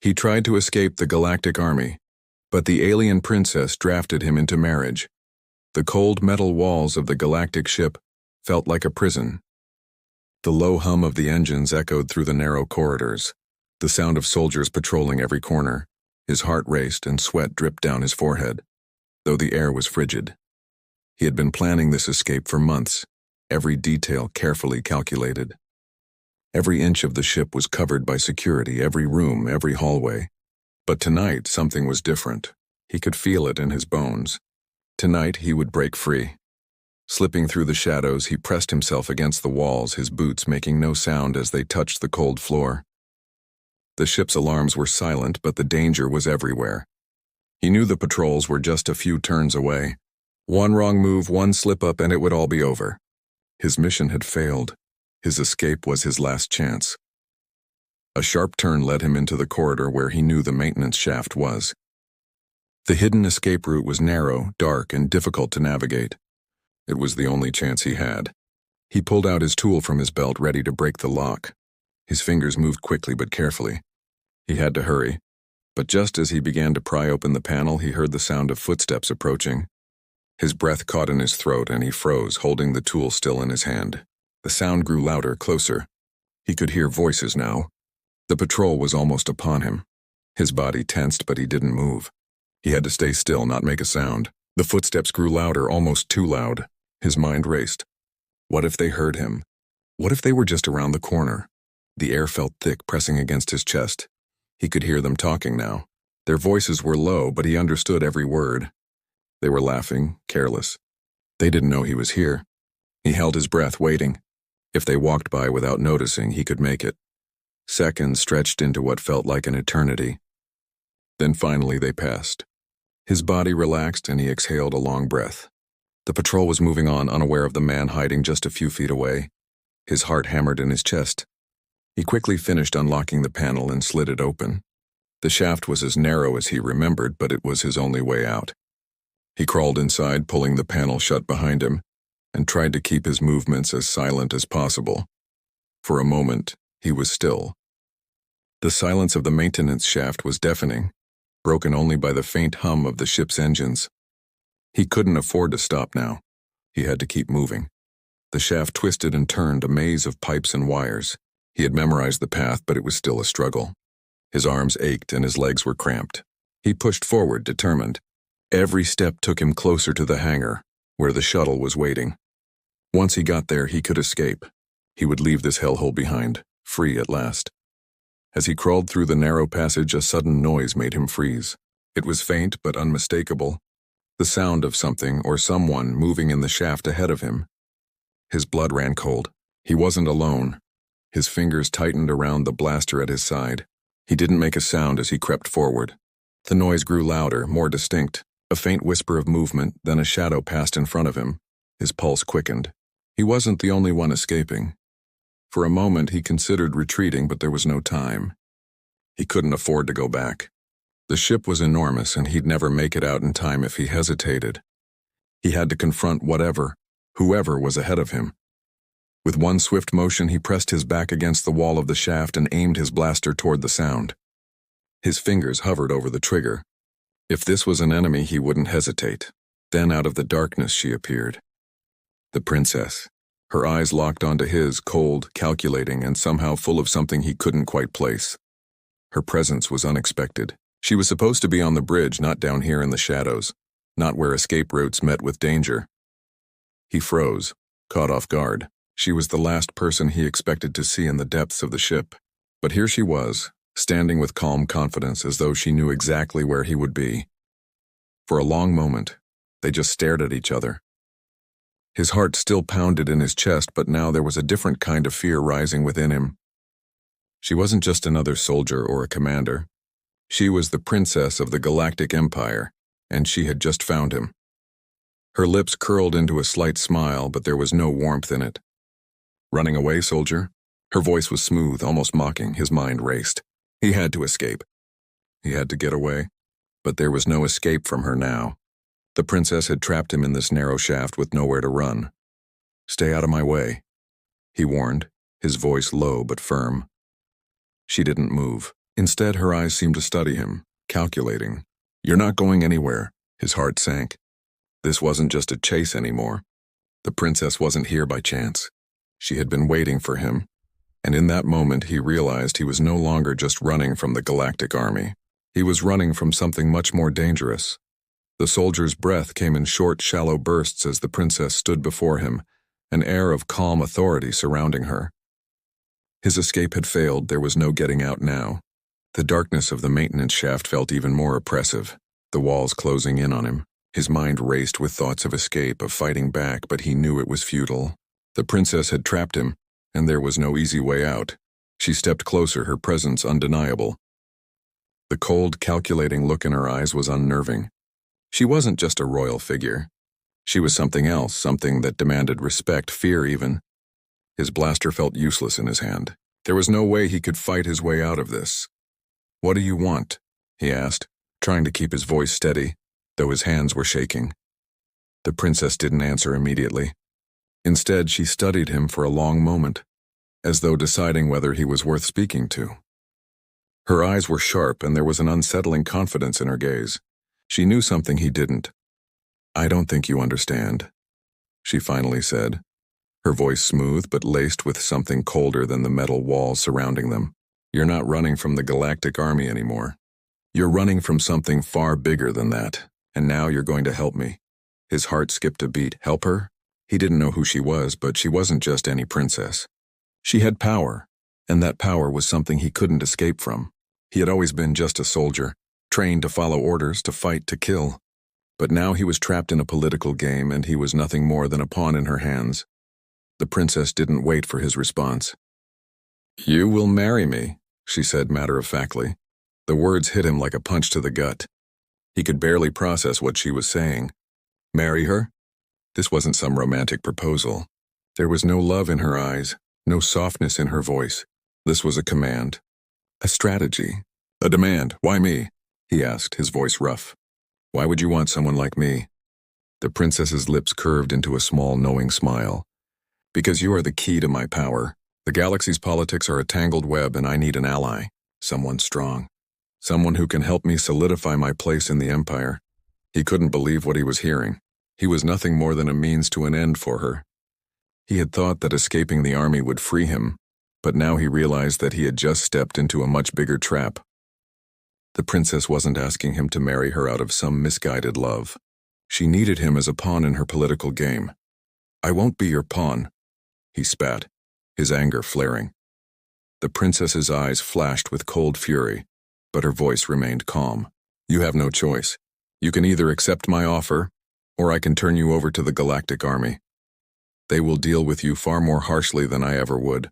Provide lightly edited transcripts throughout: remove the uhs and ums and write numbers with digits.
He tried to escape the Galactic Army, but the alien princess drafted him into marriage. The cold metal walls of the galactic ship felt like a prison. The low hum of the engines echoed through the narrow corridors, the sound of soldiers patrolling every corner. His heart raced and sweat dripped down his forehead, though the air was frigid. He had been planning this escape for months, every detail carefully calculated. Every inch of the ship was covered by security, every room, every hallway. But tonight, something was different. He could feel it in his bones. Tonight, he would break free. Slipping through the shadows, he pressed himself against the walls, his boots making no sound as they touched the cold floor. The ship's alarms were silent, but the danger was everywhere. He knew the patrols were just a few turns away. One wrong move, one slip-up, and it would all be over. His mission had failed. His escape was his last chance. A sharp turn led him into the corridor where he knew the maintenance shaft was. The hidden escape route was narrow, dark, and difficult to navigate. It was the only chance he had. He pulled out his tool from his belt, ready to break the lock. His fingers moved quickly but carefully. He had to hurry. But just as he began to pry open the panel, he heard the sound of footsteps approaching. His breath caught in his throat and he froze, holding the tool still in his hand. The sound grew louder, closer. He could hear voices now. The patrol was almost upon him. His body tensed, but he didn't move. He had to stay still, not make a sound. The footsteps grew louder, almost too loud. His mind raced. What if they heard him? What if they were just around the corner? The air felt thick, pressing against his chest. He could hear them talking now. Their voices were low, but he understood every word. They were laughing, careless. They didn't know he was here. He held his breath, waiting. If they walked by without noticing, he could make it. Seconds stretched into what felt like an eternity. Then finally they passed. His body relaxed and he exhaled a long breath. The patrol was moving on, unaware of the man hiding just a few feet away. His heart hammered in his chest. He quickly finished unlocking the panel and slid it open. The shaft was as narrow as he remembered, but it was his only way out. He crawled inside, pulling the panel shut behind him, and tried to keep his movements as silent as possible. For a moment, he was still. The silence of the maintenance shaft was deafening, broken only by the faint hum of the ship's engines. He couldn't afford to stop now. He had to keep moving. The shaft twisted and turned, a maze of pipes and wires. He had memorized the path, but it was still a struggle. His arms ached and his legs were cramped. He pushed forward, determined. Every step took him closer to the hangar, where the shuttle was waiting. Once he got there, he could escape. He would leave this hellhole behind, free at last. As he crawled through the narrow passage, a sudden noise made him freeze. It was faint but unmistakable, the sound of something or someone moving in the shaft ahead of him. His blood ran cold. He wasn't alone. His fingers tightened around the blaster at his side. He didn't make a sound as he crept forward. The noise grew louder, more distinct. A faint whisper of movement, then a shadow passed in front of him. His pulse quickened. He wasn't the only one escaping. For a moment he considered retreating, but there was no time. He couldn't afford to go back. The ship was enormous, and he'd never make it out in time if he hesitated. He had to confront whoever was ahead of him. With one swift motion, he pressed his back against the wall of the shaft and aimed his blaster toward the sound. His fingers hovered over the trigger. If this was an enemy, he wouldn't hesitate. Then out of the darkness she appeared. The princess. Her eyes locked onto his, cold, calculating, and somehow full of something he couldn't quite place. Her presence was unexpected. She was supposed to be on the bridge, not down here in the shadows, not where escape routes met with danger. He froze, caught off guard. She was the last person he expected to see in the depths of the ship. But here she was, standing with calm confidence as though she knew exactly where he would be. For a long moment, they just stared at each other. His heart still pounded in his chest, but now there was a different kind of fear rising within him. She wasn't just another soldier or a commander. She was the princess of the Galactic Empire, and she had just found him. Her lips curled into a slight smile, but there was no warmth in it. "Running away, soldier?" Her voice was smooth, almost mocking. His mind raced. He had to escape. He had to get away. But there was no escape from her now. The princess had trapped him in this narrow shaft with nowhere to run. "Stay out of my way," he warned, his voice low but firm. She didn't move. Instead, her eyes seemed to study him, calculating. "You're not going anywhere." His heart sank. This wasn't just a chase anymore. The princess wasn't here by chance. She had been waiting for him, and in that moment he realized he was no longer just running from the Galactic Army. He was running from something much more dangerous. The soldier's breath came in short, shallow bursts as the princess stood before him, an air of calm authority surrounding her. His escape had failed, there was no getting out now. The darkness of the maintenance shaft felt even more oppressive, the walls closing in on him. His mind raced with thoughts of escape, of fighting back, but he knew it was futile. The princess had trapped him, and there was no easy way out. She stepped closer, her presence undeniable. The cold, calculating look in her eyes was unnerving. She wasn't just a royal figure. She was something else, something that demanded respect, fear even. His blaster felt useless in his hand. There was no way he could fight his way out of this. "What do you want?" he asked, trying to keep his voice steady, though his hands were shaking. The princess didn't answer immediately. Instead, she studied him for a long moment, as though deciding whether he was worth speaking to. Her eyes were sharp, and there was an unsettling confidence in her gaze. She knew something he didn't. "I don't think you understand," she finally said, her voice smooth but laced with something colder than the metal walls surrounding them. "You're not running from the Galactic Army anymore. You're running from something far bigger than that, and now you're going to help me." His heart skipped a beat. Help her? He didn't know who she was, but she wasn't just any princess. She had power, and that power was something he couldn't escape from. He had always been just a soldier, trained to follow orders, to fight, to kill. But now he was trapped in a political game, and he was nothing more than a pawn in her hands. The princess didn't wait for his response. "You will marry me," she said matter-of-factly. The words hit him like a punch to the gut. He could barely process what she was saying. Marry her? This wasn't some romantic proposal. There was no love in her eyes, no softness in her voice. This was a command. A strategy. A demand. "Why me?" he asked, his voice rough. "Why would you want someone like me?" The princess's lips curved into a small, knowing smile. "Because you are the key to my power. The galaxy's politics are a tangled web, and I need an ally. Someone strong. Someone who can help me solidify my place in the Empire." He couldn't believe what he was hearing. He was nothing more than a means to an end for her. He had thought that escaping the army would free him, but now he realized that he had just stepped into a much bigger trap. The princess wasn't asking him to marry her out of some misguided love. She needed him as a pawn in her political game. "I won't be your pawn," he spat, his anger flaring. The princess's eyes flashed with cold fury, but her voice remained calm. "You have no choice. You can either accept my offer, or I can turn you over to the Galactic Army. They will deal with you far more harshly than I ever would."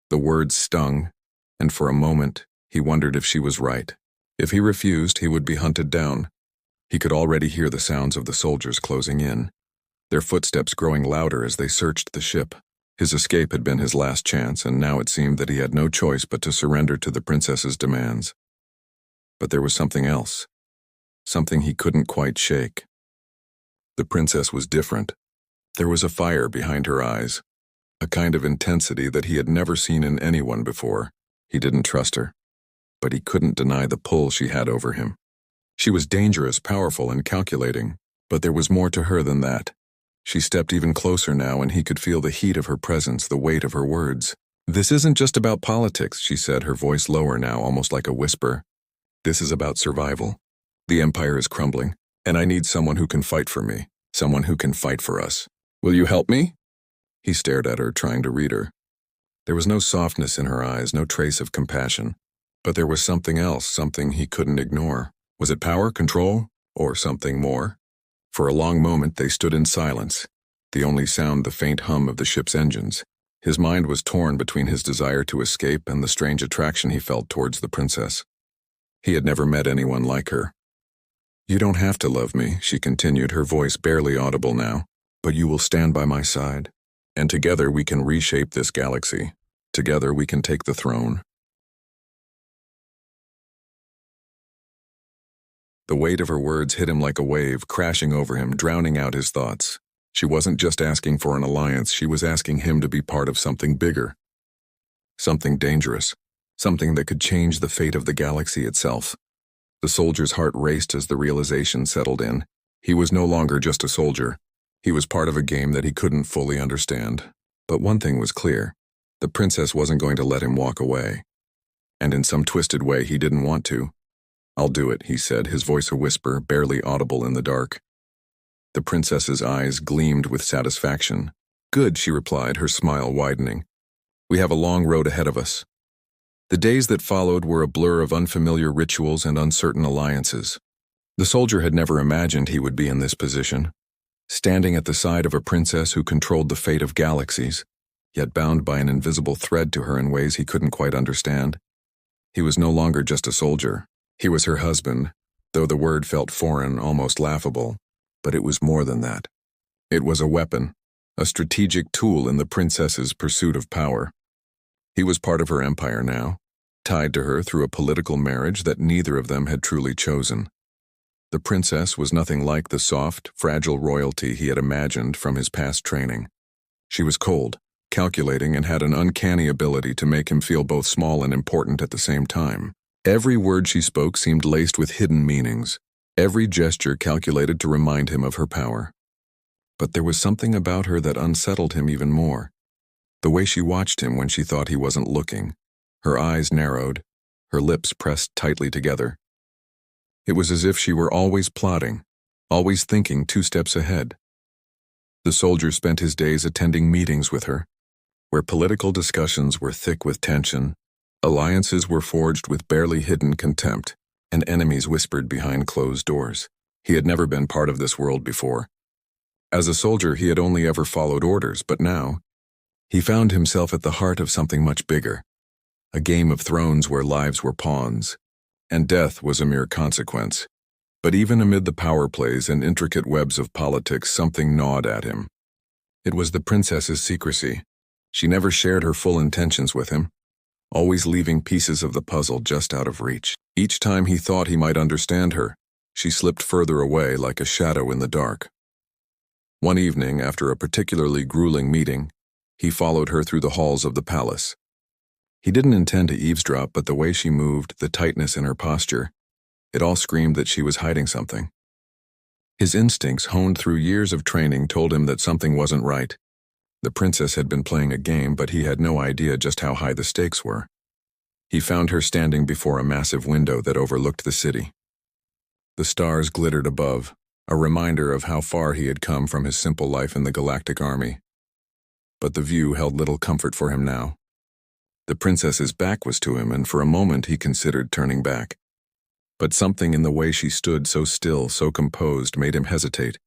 The words stung, and for a moment, he wondered if she was right. If he refused, he would be hunted down. He could already hear the sounds of the soldiers closing in, their footsteps growing louder as they searched the ship. His escape had been his last chance, and now it seemed that he had no choice but to surrender to the princess's demands. But there was something else, something he couldn't quite shake. The princess was different. There was a fire behind her eyes, a kind of intensity that he had never seen in anyone before. He didn't trust her, but he couldn't deny the pull she had over him. She was dangerous, powerful, and calculating, but there was more to her than that. She stepped even closer now, and he could feel the heat of her presence, the weight of her words. "This isn't just about politics," she said, her voice lower now, almost like a whisper. "This is about survival. The Empire is crumbling, and I need someone who can fight for me, someone who can fight for us. Will you help me?" He stared at her, trying to read her. There was no softness in her eyes, no trace of compassion. But there was something else, something he couldn't ignore. Was it power, control, or something more? For a long moment they stood in silence, the only sound the faint hum of the ship's engines. His mind was torn between his desire to escape and the strange attraction he felt towards the princess. He had never met anyone like her. "You don't have to love me," she continued, her voice barely audible now, "but you will stand by my side, and together we can reshape this galaxy. Together we can take the throne." The weight of her words hit him like a wave, crashing over him, drowning out his thoughts. She wasn't just asking for an alliance, she was asking him to be part of something bigger. Something dangerous. something that could change the fate of the galaxy itself. The soldier's heart raced as the realization settled in. He was no longer just a soldier. He was part of a game that he couldn't fully understand. But one thing was clear. The princess wasn't going to let him walk away. And in some twisted way, he didn't want to. "I'll do it," he said, his voice a whisper, barely audible in the dark. The princess's eyes gleamed with satisfaction. "Good," she replied, her smile widening. "We have a long road ahead of us." The days that followed were a blur of unfamiliar rituals and uncertain alliances. The soldier had never imagined he would be in this position, standing at the side of a princess who controlled the fate of galaxies, yet bound by an invisible thread to her in ways he couldn't quite understand. He was no longer just a soldier. He was her husband, though the word felt foreign, almost laughable. But it was more than that. It was a weapon, a strategic tool in the princess's pursuit of power. He was part of her empire now, tied to her through a political marriage that neither of them had truly chosen. The princess was nothing like the soft, fragile royalty he had imagined from his past training. She was cold, calculating, and had an uncanny ability to make him feel both small and important at the same time. Every word she spoke seemed laced with hidden meanings, every gesture calculated to remind him of her power. But there was something about her that unsettled him even more. The way she watched him when she thought he wasn't looking. Her eyes narrowed, her lips pressed tightly together. It was as if she were always plotting, always thinking 2 steps ahead. The soldier spent his days attending meetings with her, where political discussions were thick with tension, alliances were forged with barely hidden contempt, and enemies whispered behind closed doors. He had never been part of this world before. As a soldier, he had only ever followed orders, but now, he found himself at the heart of something much bigger, a game of thrones where lives were pawns, and death was a mere consequence. But even amid the power plays and intricate webs of politics, something gnawed at him. It was the princess's secrecy. She never shared her full intentions with him, always leaving pieces of the puzzle just out of reach. Each time he thought he might understand her, she slipped further away like a shadow in the dark. One evening, after a particularly grueling meeting, he followed her through the halls of the palace. He didn't intend to eavesdrop, but the way she moved, the tightness in her posture, it all screamed that she was hiding something. His instincts, honed through years of training, told him that something wasn't right. The princess had been playing a game, but he had no idea just how high the stakes were. He found her standing before a massive window that overlooked the city. The stars glittered above, a reminder of how far he had come from his simple life in the Galactic Army. But the view held little comfort for him now. The princess's back was to him, and for a moment he considered turning back. But something in the way she stood so still, so composed, made him hesitate.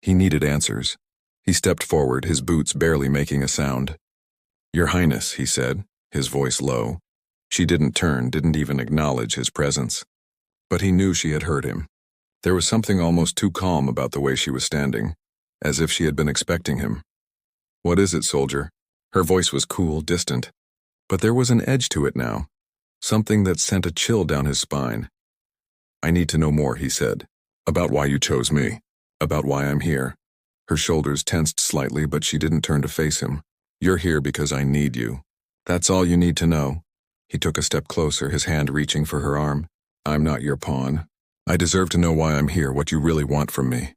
He needed answers. He stepped forward, his boots barely making a sound. "Your Highness," he said, his voice low. She didn't turn, didn't even acknowledge his presence. But he knew she had heard him. There was something almost too calm about the way she was standing, as if she had been expecting him. "What is it, soldier?" Her voice was cool, distant. But there was an edge to it now, something that sent a chill down his spine. "I need to know more," he said. "About why you chose me. About why I'm here." Her shoulders tensed slightly, but she didn't turn to face him. "You're here because I need you. That's all you need to know." He took a step closer, his hand reaching for her arm. "I'm not your pawn. I deserve to know why I'm here, what you really want from me."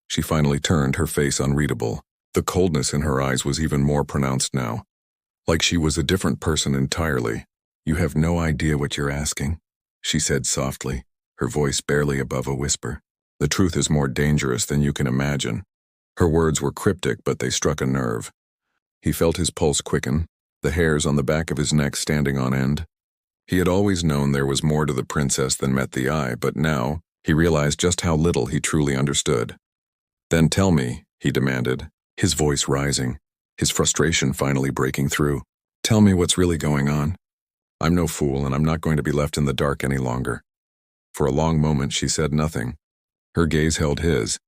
She finally turned, her face unreadable. The coldness in her eyes was even more pronounced now, like she was a different person entirely. "You have no idea what you're asking," she said softly, her voice barely above a whisper. "The truth is more dangerous than you can imagine." Her words were cryptic, but they struck a nerve. He felt his pulse quicken, the hairs on the back of his neck standing on end. He had always known there was more to the princess than met the eye, but now he realized just how little he truly understood. "Then tell me," he demanded, his voice rising, his frustration finally breaking through. "Tell me what's really going on. I'm no fool, and I'm not going to be left in the dark any longer." For a long moment she said nothing. Her gaze held his,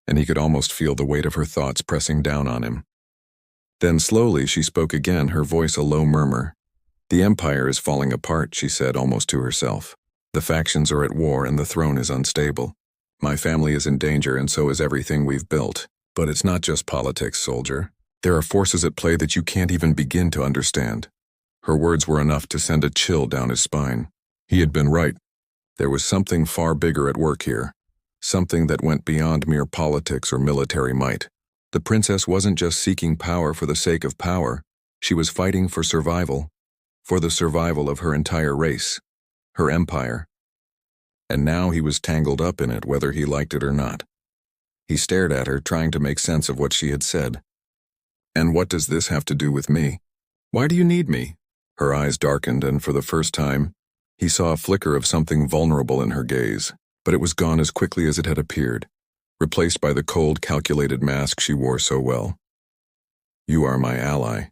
and he could almost feel the weight of her thoughts pressing down on him. Then slowly she spoke again, her voice a low murmur. "The Empire is falling apart," she said almost to herself. "The factions are at war and the throne is unstable. My family is in danger and so is everything we've built. But it's not just politics, soldier. There are forces at play that you can't even begin to understand. Her words were enough to send a chill down his spine. He had been right. There was something far bigger at work here. Something that went beyond mere politics or military might. The princess wasn't just seeking power for the sake of power. She was fighting for survival. For the survival of her entire race. Her empire. And now he was tangled up in it, whether he liked it or not. He stared at her, trying to make sense of what she had said. "And what does this have to do with me? Why do you need me?" Her eyes darkened, and for the first time, he saw a flicker of something vulnerable in her gaze, but it was gone as quickly as it had appeared, replaced by the cold, calculated mask she wore so well. "You are my ally,"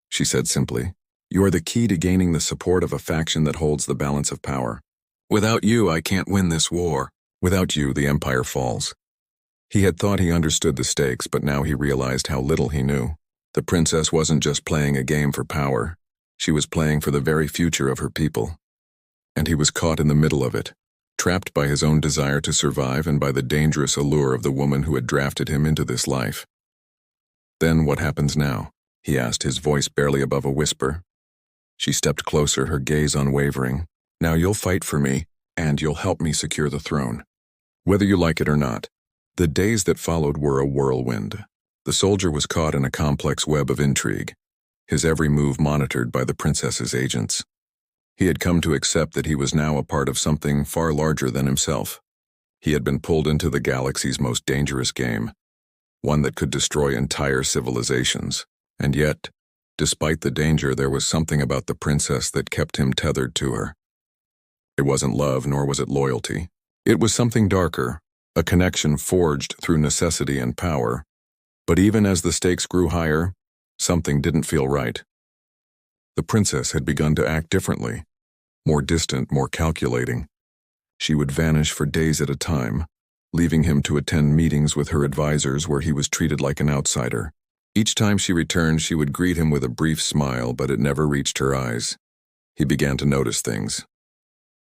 she said simply. "You are the key to gaining the support of a faction that holds the balance of power. Without you, I can't win this war. Without you, the empire falls." He had thought he understood the stakes, but now he realized how little he knew. The princess wasn't just playing a game for power. She was playing for the very future of her people. And he was caught in the middle of it, trapped by his own desire to survive and by the dangerous allure of the woman who had drafted him into this life. "Then what happens now?" he asked, his voice barely above a whisper. She stepped closer, her gaze unwavering. "Now you'll fight for me, and you'll help me secure the throne. Whether you like it or not." The days that followed were a whirlwind. The soldier was caught in a complex web of intrigue, his every move monitored by the princess's agents. He had come to accept that he was now a part of something far larger than himself. He had been pulled into the galaxy's most dangerous game, one that could destroy entire civilizations. And yet, despite the danger, there was something about the princess that kept him tethered to her. It wasn't love, nor was it loyalty. It was something darker, a connection forged through necessity and power. But even as the stakes grew higher, something didn't feel right. The princess had begun to act differently, more distant, more calculating. She would vanish for days at a time, leaving him to attend meetings with her advisors where he was treated like an outsider. Each time she returned, she would greet him with a brief smile, but it never reached her eyes. He began to notice things.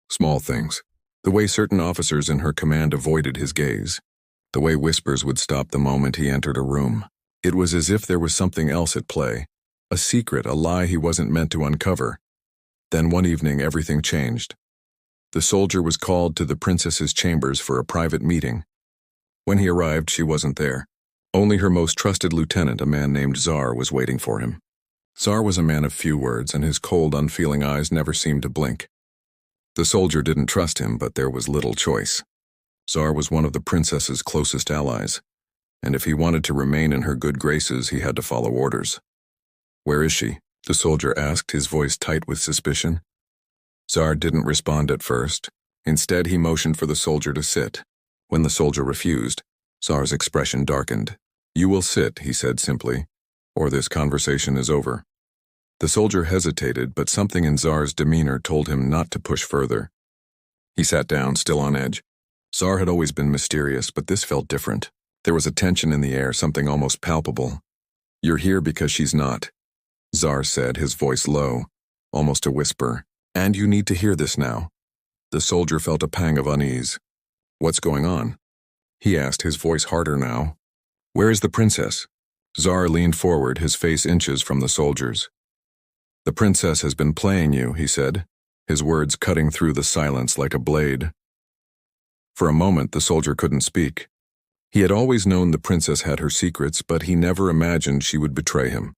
Small things. The way certain officers in her command avoided his gaze. The way whispers would stop the moment he entered a room. It was as if there was something else at play. A secret, a lie he wasn't meant to uncover. Then one evening, everything changed. The soldier was called to the princess's chambers for a private meeting. When he arrived, she wasn't there. Only her most trusted lieutenant, a man named Czar, was waiting for him. Czar was a man of few words, and his cold, unfeeling eyes never seemed to blink. The soldier didn't trust him, but there was little choice. Czar was one of the princess's closest allies, and if he wanted to remain in her good graces, he had to follow orders. "Where is she?" the soldier asked, his voice tight with suspicion. Czar didn't respond at first. Instead, he motioned for the soldier to sit. When the soldier refused, Czar's expression darkened. "You will sit," he said simply, "or this conversation is over." The soldier hesitated, but something in Czar's demeanor told him not to push further. He sat down, still on edge. Czar had always been mysterious, but this felt different. There was a tension in the air, something almost palpable. "You're here because she's not," Czar said, his voice low, almost a whisper. "And you need to hear this now." The soldier felt a pang of unease. "What's going on?" he asked, his voice harder now. "Where is the princess?" Czar leaned forward, his face inches from the soldier's. "The princess has been playing you," he said, his words cutting through the silence like a blade. For a moment, the soldier couldn't speak. He had always known the princess had her secrets, but he never imagined she would betray him.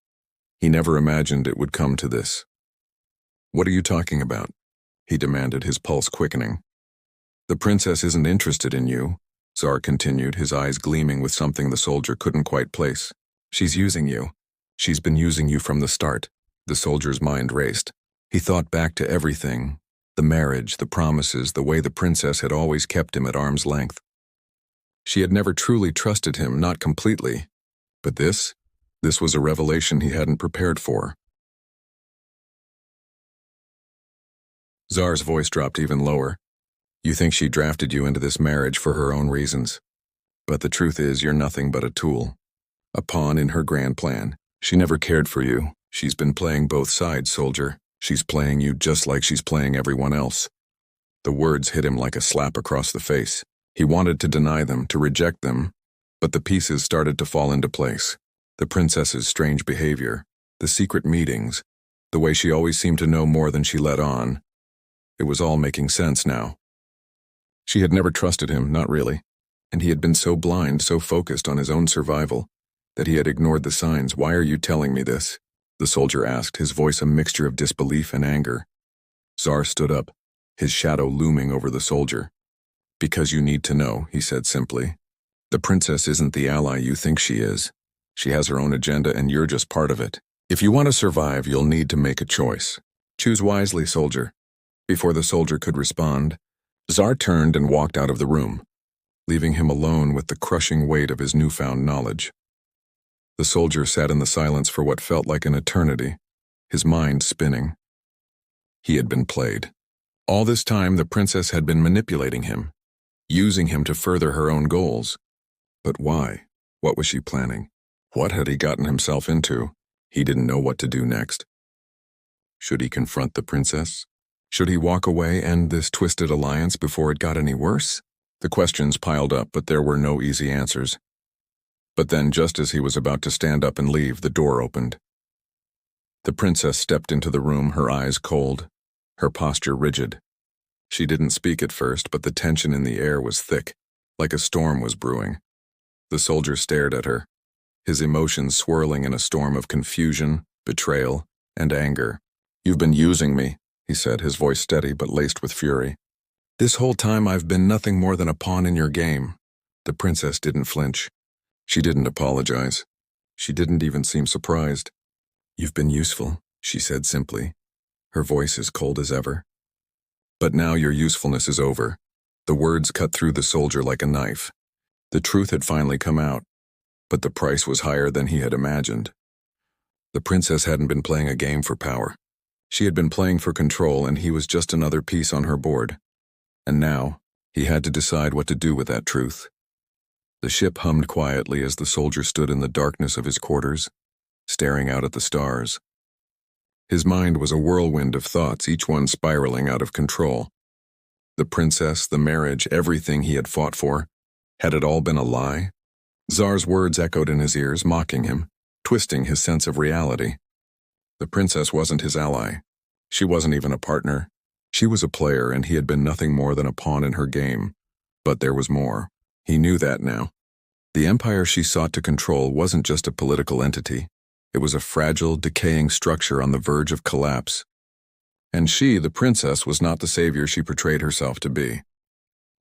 He never imagined it would come to this. "What are you talking about?" he demanded, his pulse quickening. "The princess isn't interested in you," Czar continued, his eyes gleaming with something the soldier couldn't quite place. "She's using you. She's been using you from the start." The soldier's mind raced. He thought back to everything, the marriage, the promises, the way the princess had always kept him at arm's length. She had never truly trusted him, not completely. But this was a revelation he hadn't prepared for. Czar's voice dropped even lower. "You think she drafted you into this marriage for her own reasons. But the truth is, you're nothing but a tool. A pawn in her grand plan. She never cared for you. She's been playing both sides, soldier. She's playing you just like she's playing everyone else." The words hit him like a slap across the face. He wanted to deny them, to reject them, but the pieces started to fall into place. The princess's strange behavior, the secret meetings, The way she always seemed to know more than she let on. It was all making sense now. She had never trusted him, not really, and he had been so blind, so focused on his own survival, that he had ignored the signs. "Why are you telling me this?" the soldier asked, his voice a mixture of disbelief and anger. Zar stood up, his shadow looming over the soldier. "Because you need to know," he said simply. "The princess isn't the ally you think she is. She has her own agenda and you're just part of it. If you want to survive, you'll need to make a choice. Choose wisely, soldier." Before the soldier could respond, Zar turned and walked out of the room, leaving him alone with the crushing weight of his newfound knowledge. The soldier sat in the silence for what felt like an eternity, his mind spinning. He had been played. All this time, the princess had been manipulating him, using him to further her own goals. But why? What was she planning? What had he gotten himself into? He didn't know what to do next. Should he confront the princess? Should he walk away and end this twisted alliance before it got any worse? The questions piled up, but there were no easy answers. But then, just as he was about to stand up and leave, the door opened. The princess stepped into the room, her eyes cold, her posture rigid. She didn't speak at first, but the tension in the air was thick, like a storm was brewing. The soldier stared at her, his emotions swirling in a storm of confusion, betrayal, and anger. "You've been using me," he said, his voice steady but laced with fury. "This whole time I've been nothing more than a pawn in your game." The princess didn't flinch. She didn't apologize. She didn't even seem surprised. "You've been useful," she said simply, her voice as cold as ever. "But now your usefulness is over." The words cut through the soldier like a knife. The truth had finally come out, but the price was higher than he had imagined. The princess hadn't been playing a game for power. She had been playing for control, and he was just another piece on her board. And now, he had to decide what to do with that truth. The ship hummed quietly as the soldier stood in the darkness of his quarters, staring out at the stars. His mind was a whirlwind of thoughts, each one spiraling out of control. The princess, the marriage, everything he had fought for. Had it all been a lie? Zar's words echoed in his ears, mocking him, twisting his sense of reality. The princess wasn't his ally. She wasn't even a partner. She was a player, and he had been nothing more than a pawn in her game. But there was more. He knew that now. The empire she sought to control wasn't just a political entity. It was a fragile, decaying structure on the verge of collapse. And she, the princess, was not the savior she portrayed herself to be.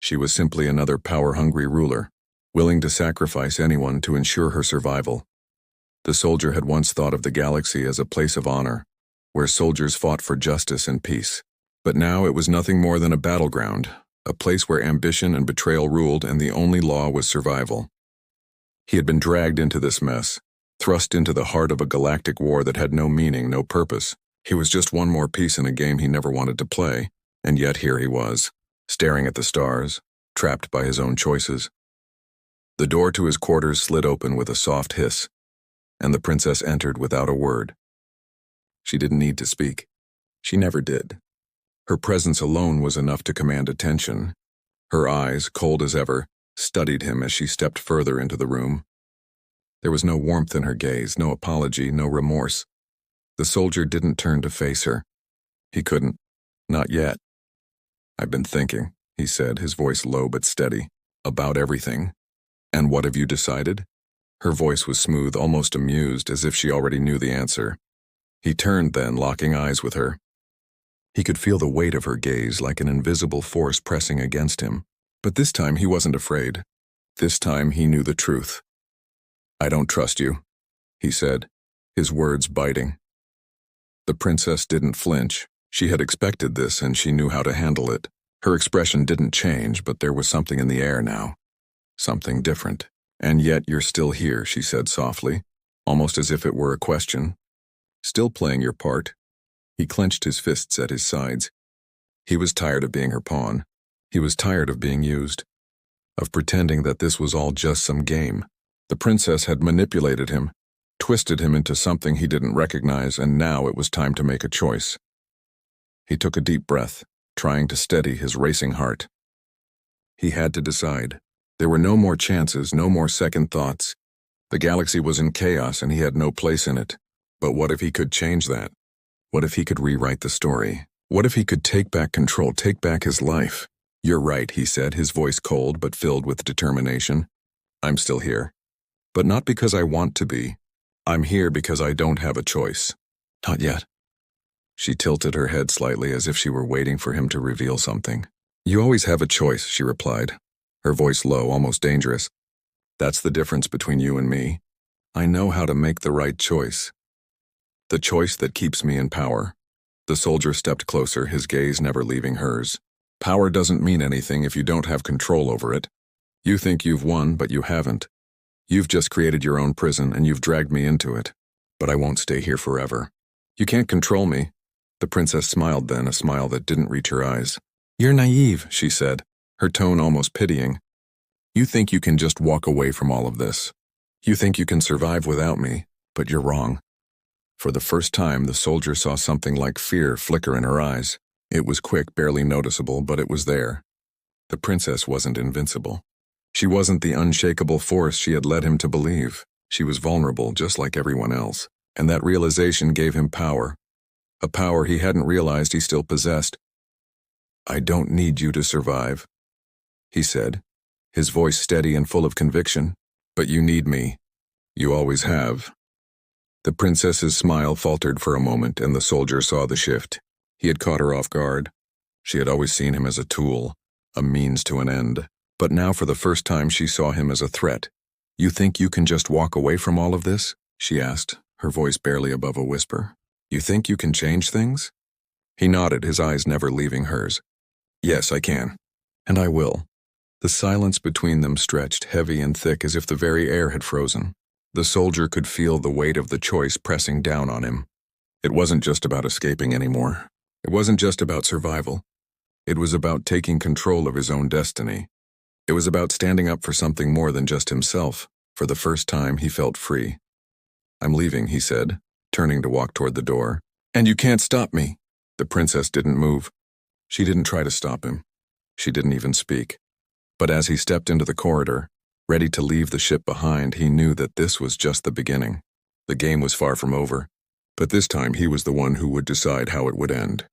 She was simply another power-hungry ruler, willing to sacrifice anyone to ensure her survival. The soldier had once thought of the galaxy as a place of honor, where soldiers fought for justice and peace. But now it was nothing more than a battleground, a place where ambition and betrayal ruled and the only law was survival. He had been dragged into this mess, thrust into the heart of a galactic war that had no meaning, no purpose. He was just one more piece in a game he never wanted to play, and yet here he was, staring at the stars, trapped by his own choices. The door to his quarters slid open with a soft hiss, and the princess entered without a word. She didn't need to speak. She never did. Her presence alone was enough to command attention. Her eyes, cold as ever, studied him as she stepped further into the room. There was no warmth in her gaze, no apology, no remorse. The soldier didn't turn to face her. He couldn't. Not yet. "I've been thinking," he said, his voice low but steady, "about everything." "And what have you decided?" Her voice was smooth, almost amused, as if she already knew the answer. He turned then, locking eyes with her. He could feel the weight of her gaze like an invisible force pressing against him. But this time he wasn't afraid. This time he knew the truth. "I don't trust you," he said, his words biting. The princess didn't flinch. She had expected this, and she knew how to handle it. Her expression didn't change, but there was something in the air now. Something different. "And yet you're still here," she said softly, almost as if it were a question. "Still playing your part." He clenched his fists at his sides. He was tired of being her pawn. He was tired of being used, of pretending that this was all just some game. The princess had manipulated him, twisted him into something he didn't recognize, and now it was time to make a choice. He took a deep breath, trying to steady his racing heart. He had to decide. There were no more chances, no more second thoughts. The galaxy was in chaos, and he had no place in it. But what if he could change that? What if he could rewrite the story? What if he could take back control, take back his life? You're right, he said, his voice cold but filled with determination. I'm still here. But not because I want to be. I'm here because I don't have a choice. Not yet. She tilted her head slightly as if she were waiting for him to reveal something. You always have a choice, she replied, her voice low, almost dangerous. That's the difference between you and me. I know how to make the right choice. The choice that keeps me in power. The soldier stepped closer, his gaze never leaving hers. Power doesn't mean anything if you don't have control over it. You think you've won, but you haven't. You've just created your own prison and you've dragged me into it. But I won't stay here forever. You can't control me. The princess smiled then, a smile that didn't reach her eyes. You're naive, she said, her tone almost pitying. You think you can just walk away from all of this. You think you can survive without me, but you're wrong. For the first time, the soldier saw something like fear flicker in her eyes. It was quick, barely noticeable, but it was there. The princess wasn't invincible. She wasn't the unshakable force she had led him to believe. She was vulnerable, just like everyone else, and that realization gave him power. A power he hadn't realized he still possessed. I don't need you to survive, he said, his voice steady and full of conviction. But you need me. You always have. The princess's smile faltered for a moment, and the soldier saw the shift. He had caught her off guard. She had always seen him as a tool, a means to an end. But now for the first time she saw him as a threat. You think you can just walk away from all of this? She asked, her voice barely above a whisper. You think you can change things? He nodded, his eyes never leaving hers. Yes, I can. And I will. The silence between them stretched, heavy and thick, as if the very air had frozen. The soldier could feel the weight of the choice pressing down on him. It wasn't just about escaping anymore. It wasn't just about survival. It was about taking control of his own destiny. It was about standing up for something more than just himself. For the first time, he felt free. I'm leaving, he said, turning to walk toward the door. And you can't stop me. The princess didn't move. She didn't try to stop him. She didn't even speak. But as he stepped into the corridor, ready to leave the ship behind, he knew that this was just the beginning. The game was far from over, but this time he was the one who would decide how it would end.